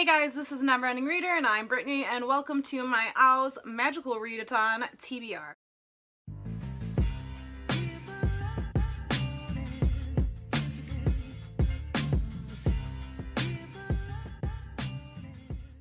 guys, this is Never Ending Reader and I'm Brittany and welcome to my O.W.L.S Magical Readathon TBR.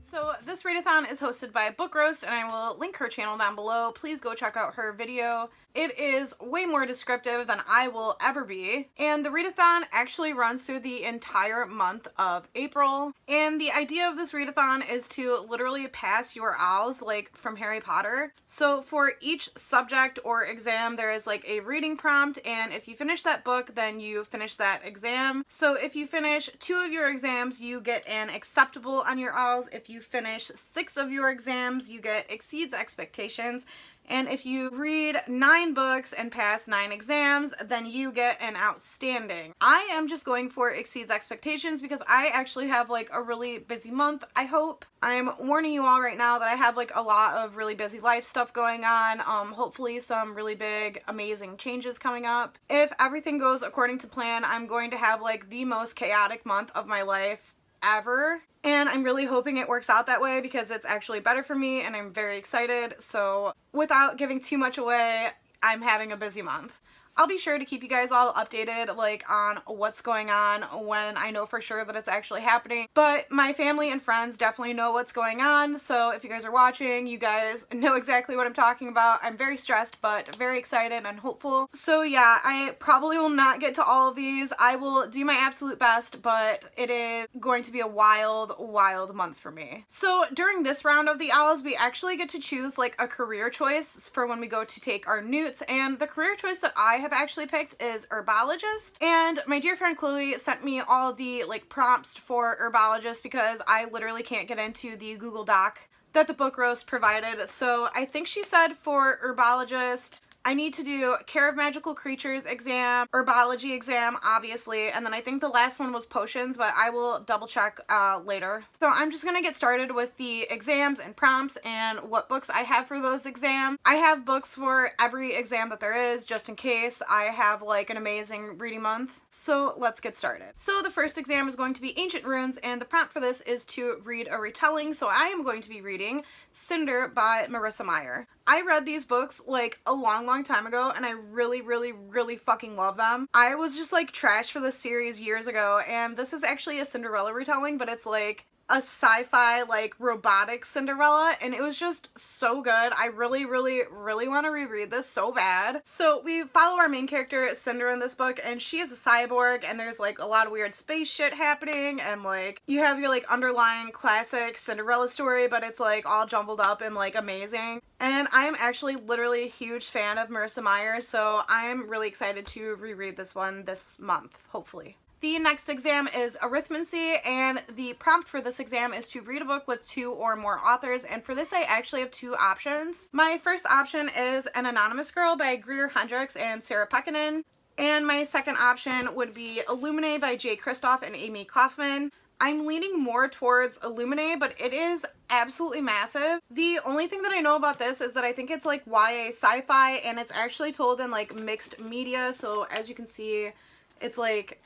So this readathon is hosted by Book Roast and I will link her channel down below. Please go check out her video. It is way more descriptive than I will ever be. And the readathon actually runs through the entire month of April. And the idea of this readathon is to literally pass your O.W.L.s like from Harry Potter. So for each subject or exam there is like a reading prompt, and if you finish that book then you finish that exam. So if you finish 2 of your exams you get an acceptable on your O.W.L.s. If you finish 6 of your exams you get exceeds expectations. And if you read 9 books and pass 9 exams, then you get an outstanding. I am just going for exceeds expectations because I actually have like a really busy month, I hope. I'm warning you all right now that I have like a lot of really busy life stuff going on. Hopefully some really big, amazing changes coming up. If everything goes according to plan, I'm going to have like the most chaotic month of my life ever. And I'm really hoping it works out that way because it's actually better for me and I'm very excited. So without giving too much away, I'm having a busy month. I'll be sure to keep you guys all updated like on what's going on when I know for sure that it's actually happening. But my family and friends definitely know what's going on, so if you guys are watching, you guys know exactly what I'm talking about. I'm very stressed but very excited and hopeful. So yeah, I probably will not get to all of these. I will do my absolute best, but it is going to be a wild month for me. So during this round of the O.W.L.s, we actually get to choose like a career choice for when we go to take our n.e.w.t.s, and the career choice that I have actually picked is herbologist. And my dear friend Chloe sent me all the like prompts for herbologist because I literally can't get into the Google Doc that the Book Roast provided. So I think she said for herbologist I need to do care of magical creatures exam, herbology exam, obviously, and then I think the last one was potions, but I will double check later. So I'm just gonna get started with the exams and prompts and what books I have for those exams. I have books for every exam that there is, just in case I have like an amazing reading month. So let's get started. So the first exam is going to be Ancient Runes, and the prompt for this is to read a retelling. So I am going to be reading Cinder by Marissa Meyer. I read these books like a long time ago and I really fucking love them. I was just like trash for this series years ago, and this is actually a Cinderella retelling, but it's like a sci-fi like robotic Cinderella, and it was just so good. I really want to reread this so bad. So we follow our main character Cinder in this book, and she is a cyborg, and there's like a lot of weird space shit happening, and like you have your like underlying classic Cinderella story, but it's like all jumbled up and like amazing. And I'm actually literally a huge fan of Marissa Meyer, so I'm really excited to reread this one this month, hopefully. The next exam is arithmancy, and the prompt for this exam is to read a book with 2 or more authors, and for this I actually have 2 options. My first option is An Anonymous Girl by Greer Hendricks and Sarah Pekkanen, and my second option would be Illuminae by Jay Kristoff and Amy Kaufman. I'm leaning more towards Illuminae, but it is absolutely massive. The only thing that I know about this is that I think it's like YA sci-fi, and it's actually told in like mixed media, so as you can see it's like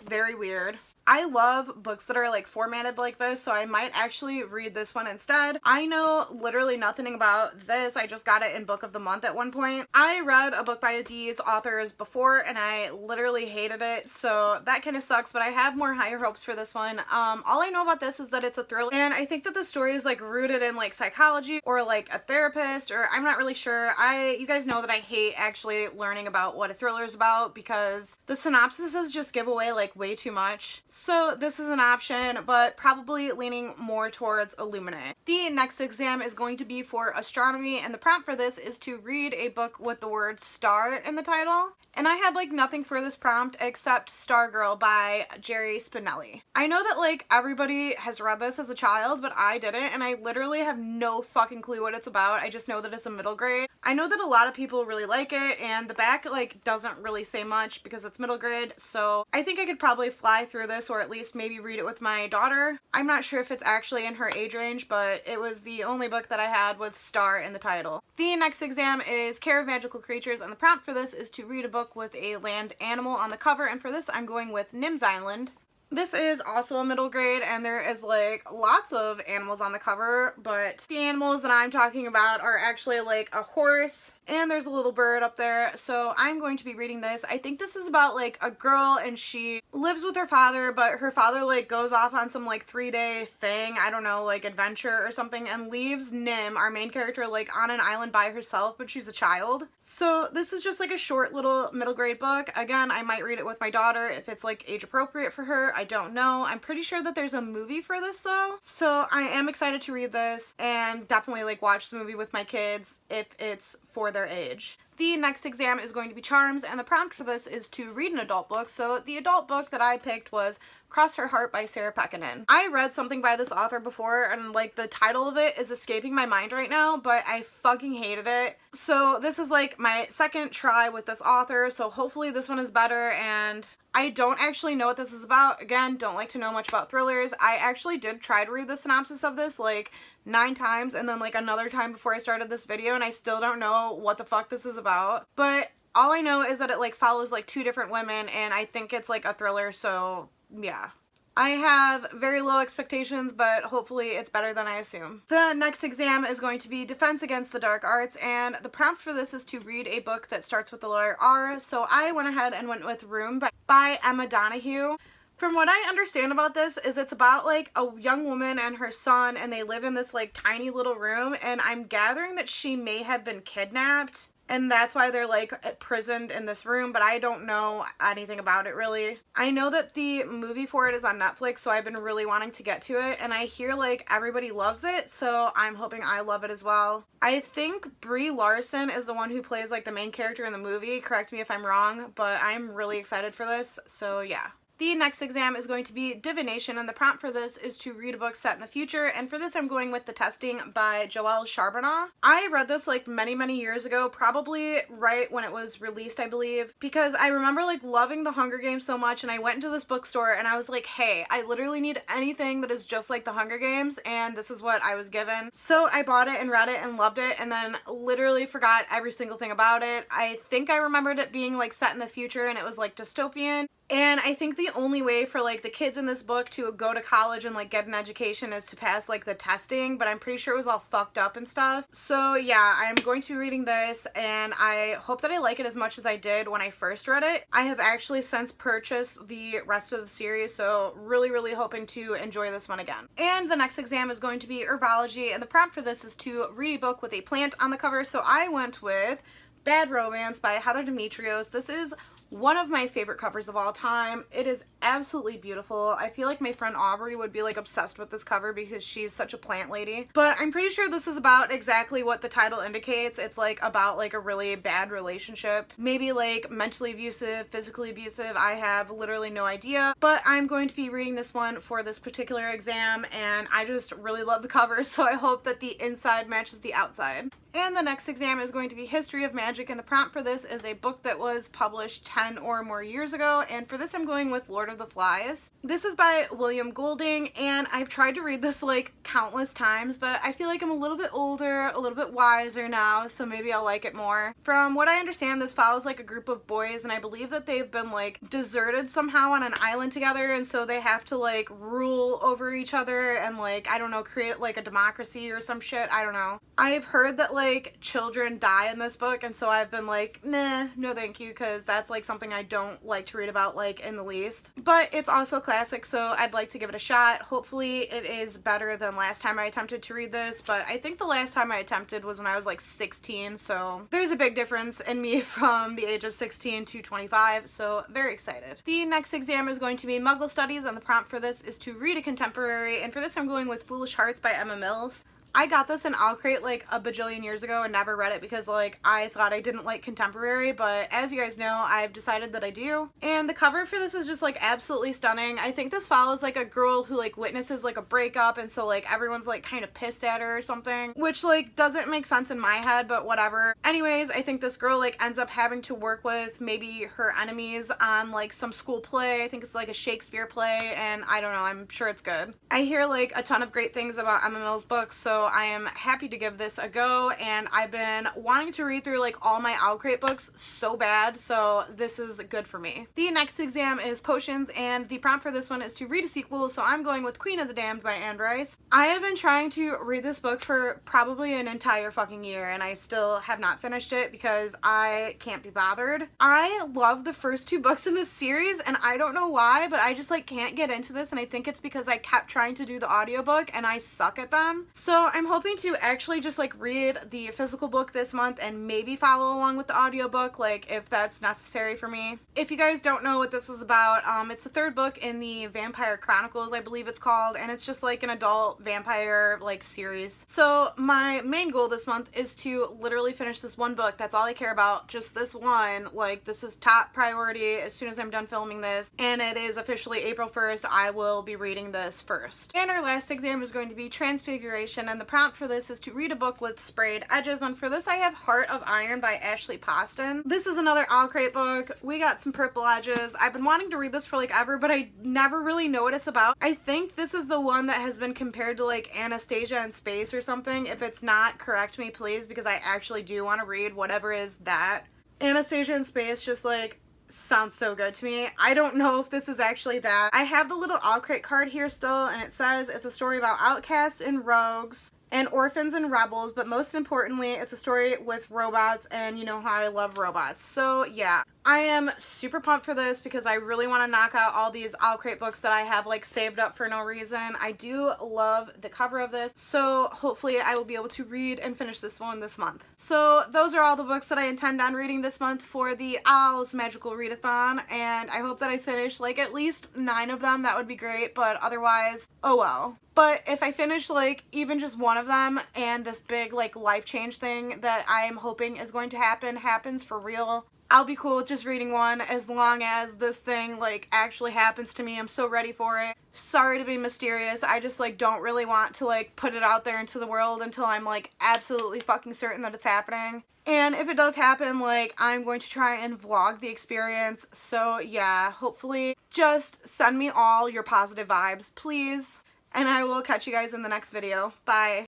very weird. I love books that are like formatted like this, so I might actually read this one instead. I know literally nothing about this. I just got it in Book of the Month at one point. I read a book by these authors before and I literally hated it, so that kind of sucks, but I have more higher hopes for this one. All I know about this is that it's a thriller, and I think that the story is like rooted in like psychology or like a therapist, or I'm not really sure. You guys know that I hate actually learning about what a thriller is about because the synopsises just give away like way too much. So this is an option, but probably leaning more towards Illuminae. The next exam is going to be for astronomy, and the prompt for this is to read a book with the word star in the title. And I had like nothing for this prompt except Stargirl by Jerry Spinelli. I know that like everybody has read this as a child, but I didn't, and I literally have no fucking clue what it's about. I just know that it's a middle grade. I know that a lot of people really like it, and the back like doesn't really say much because it's middle grade, so I think I could probably fly through this, or at least maybe read it with my daughter. I'm not sure if it's actually in her age range, but it was the only book that I had with star in the title. The next exam is Care of Magical Creatures, and the prompt for this is to read a book with a land animal on the cover, and for this I'm going with Nim's Island. This is also a middle grade, and there is like lots of animals on the cover, but the animals that I'm talking about are actually like a horse, and there's a little bird up there. So I'm going to be reading this. I think this is about like a girl, and she lives with her father, but her father like goes off on some like 3-day thing, I don't know, like adventure or something, and leaves Nim, our main character, like on an island by herself, but she's a child. So this is just like a short little middle grade book. Again, I might read it with my daughter if it's like age appropriate for her. I don't know. I'm pretty sure that there's a movie for this though. So I am excited to read this, and definitely like watch the movie with my kids if it's for their age. The next exam is going to be Charms, and the prompt for this is to read an adult book. So the adult book that I picked was Cross Her Heart by Sarah Pekkanen. I read something by this author before, and like the title of it is escaping my mind right now, but I fucking hated it. So this is like my second try with this author, so hopefully this one is better. And I don't actually know what this is about. Again, don't like to know much about thrillers. I actually did try to read the synopsis of this like 9 times, and then like another time before I started this video, and I still don't know what the fuck this is about. But all I know is that it like follows like 2 different women, and I think it's like a thriller, so yeah. I have very low expectations, but hopefully it's better than I assume. The next exam is going to be Defense Against the Dark Arts, and the prompt for this is to read a book that starts with the letter R. So I went ahead and went with Room by Emma Donoghue. From what I understand about this is it's about like a young woman and her son, and they live in this like tiny little room, and I'm gathering that she may have been kidnapped, and that's why they're like imprisoned in this room, but I don't know anything about it really. I know that the movie for it is on Netflix, so I've been really wanting to get to it, and I hear like everybody loves it, so I'm hoping I love it as well. I think Brie Larson is the one who plays like the main character in the movie, correct me if I'm wrong, but I'm really excited for this, so yeah. The next exam is going to be Divination, and the prompt for this is to read a book set in the future, and for this I'm going with The Testing by Joelle Charbonneau. I read this like many years ago, probably right when it was released, I believe, because I remember like loving The Hunger Games so much, and I went into this bookstore and I was like, hey, I literally need anything that is just like The Hunger Games, and this is what I was given. So I bought it and read it and loved it, and then literally forgot every single thing about it. I think I remembered it being like set in the future, and it was like dystopian. And I think the only way for like the kids in this book to go to college and like get an education is to pass like the testing, but I'm pretty sure it was all fucked up and stuff. So yeah, I'm going to be reading this, and I hope that I like it as much as I did when I first read it. I have actually since purchased the rest of the series, so really hoping to enjoy this one again. And the next exam is going to be Herbology, and the prompt for this is to read a book with a plant on the cover, so I went with Bad Romance by Heather Demetrios. This is one of my favorite covers of all time. It is absolutely beautiful. I feel like my friend Aubrey would be like obsessed with this cover because she's such a plant lady. But I'm pretty sure this is about exactly what the title indicates. It's like about like a really bad relationship. Maybe like mentally abusive, physically abusive. I have literally no idea. But I'm going to be reading this one for this particular exam, and I just really love the cover, so I hope that the inside matches the outside. And the next exam is going to be History of Magic, and the prompt for this is a book that was published 10 or more years ago, and for this I'm going with Lord of the Flies. This is by William Golding, and I've tried to read this like countless times, but I feel like I'm a little bit older, a little bit wiser now, so maybe I'll like it more. From what I understand, this follows like a group of boys, and I believe that they've been like deserted somehow on an island together, and so they have to like rule over each other and like, I don't know, create like a democracy or some shit, I don't know. I've heard that like children die in this book, and so I've been like, nah, no thank you, because that's like something I don't like to read about like in the least. But it's also a classic, so I'd like to give it a shot. Hopefully it is better than last time I attempted to read this, but I think the last time I attempted was when I was like 16, so there's a big difference in me from the age of 16 to 25, so very excited. The next exam is going to be Muggle Studies, and the prompt for this is to read a contemporary, and for this I'm going with Foolish Hearts by Emma Mills. I got this in Crate like a bajillion years ago and never read it because like I thought I didn't like contemporary, but as you guys know, I've decided that I do. And the cover for this is just like absolutely stunning. I think this follows like a girl who like witnesses like a breakup, and so like everyone's like kind of pissed at her or something, which like doesn't make sense in my head, but whatever. Anyways, I think this girl like ends up having to work with maybe her enemies on like some school play. I think it's like a Shakespeare play, and I don't know, I'm sure it's good. I hear like a ton of great things about Emma Mills books, so so I am happy to give this a go, and I've been wanting to read through like all my Owl Crate books so bad, so this is good for me. The next exam is Potions, and the prompt for this one is to read a sequel, so I'm going with Queen of the Damned by Anne Rice. I have been trying to read this book for probably an entire fucking year, and I still have not finished it because I can't be bothered. I love the first two books in this series, and I don't know why, but I just like can't get into this, and I think it's because I kept trying to do the audiobook and I suck at them. So I'm hoping to actually just like read the physical book this month and maybe follow along with the audiobook, like if that's necessary for me. If you guys don't know what this is about, it's the third book in the Vampire Chronicles, I believe it's called, and it's just like an adult vampire like series. So my main goal this month is to literally finish this one book. That's all I care about, just this one. Like, this is top priority as soon as I'm done filming this, and it is officially April 1st. I will be reading this first. And our last exam is going to be Transfiguration, and the prompt for this is to read a book with sprayed edges, and for this I have Heart of Iron by Ashley Poston. This is another Owl Crate book. We got some purple edges. I've been wanting to read this for like ever, but I never really know what it's about. I think this is the one that has been compared to like Anastasia in Space or something. If it's not, correct me please, because I actually do want to read whatever is that. Anastasia in Space just like sounds so good to me. I don't know if this is actually that. I have the little Owl Crate card here still, and it says it's a story about outcasts and rogues and orphans and rebels, but most importantly it's a story with robots, and you know how I love robots. So yeah, I am super pumped for this because I really want to knock out all these Owl Crate books that I have like saved up for no reason. I do love the cover of this, so hopefully I will be able to read and finish this one this month. So those are all the books that I intend on reading this month for the O.W.L.S Magical Readathon, and I hope that I finish like at least 9 of them. That would be great, but otherwise, oh well. But if I finish like even just one of them and this big like life change thing that I am hoping is going to happen happens for real, I'll be cool with just reading one as long as this thing like actually happens to me. I'm so ready for it. Sorry to be mysterious. I just like don't really want to like put it out there into the world until I'm like absolutely fucking certain that it's happening. And if it does happen, like I'm going to try and vlog the experience. So yeah, hopefully just send me all your positive vibes, please. And I will catch you guys in the next video. Bye.